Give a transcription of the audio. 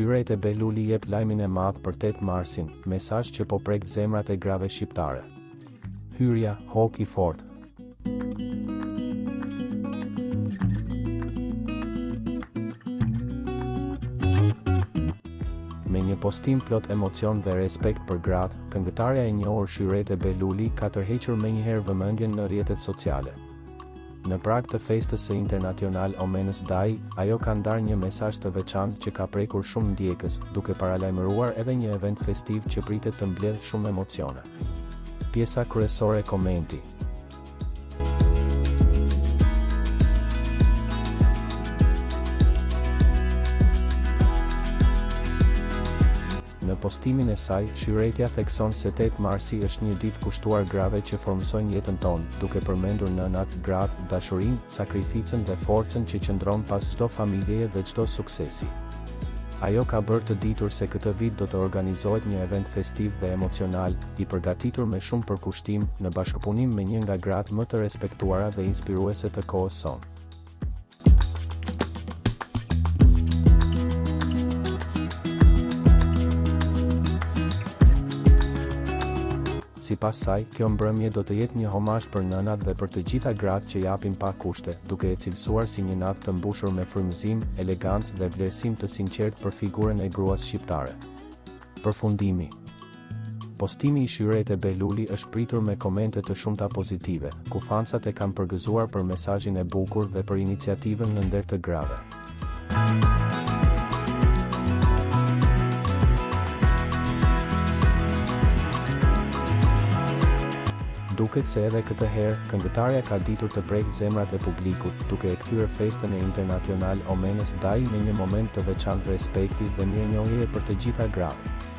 Shyrejt e Behluli jep lajmin e madh për 8 marsin, mesazh që po prek zemrat e grave shqiptare. Hyrja, hoki fort. Me një postim plot emocion dhe respekt për gratë, këngëtarja e njohur Shyrejt e Behluli ka tërhequr menjëherë vëmendjen në rrjetet sociale. Në prag të festës së Internacional Omenës Day, ajo ka ndarë një mesazh të veçantë që ka prekur shumë ndjekës, duke paralajmëruar edhe një event festiv që pritet të mbledhë shumë emocione. Pjesa kryesore e komenti. Në postimin e saj, Shyrejtja thekson se 8 marsi është një ditë kushtuar grave që formsojnë jetën tonë, duke përmendur nënat, gratë, dashurinë, sakrificën dhe forcën që qëndron pas çdo familjeje dhe çdo suksesi. Ajo ka bërë të ditur se këtë vit do të organizohet një event festiv dhe emocional, i përgatitur me shumë përkushtim, në bashkëpunim me një nga gratë më të respektuara dhe inspiruese të kohës sonë. Sipas saj, kjo mbrëmje do të jetë një homazh për nënat dhe për të gjitha gratë që japin pa kushte, duke e cilësuar si një natë të mbushur me frymëzim, elegancë dhe vlerësim të sinqertë për figurën e gruas shqiptare. Përfundimi. Postimi i Shyrejt e Behluli është pritur me komente të shumta pozitive, ku fansat e kanë përgëzuar për mesazhin e bukur dhe për iniciativën në nder të grave. Duket se edhe këtë herë, këngëtarja ka ditur të prek zemrat e publikut, duke e kthyer festën e Internacional Omenës Day në një moment të veçantë respekti dhe mirënjohjeje për të gjitha gratë.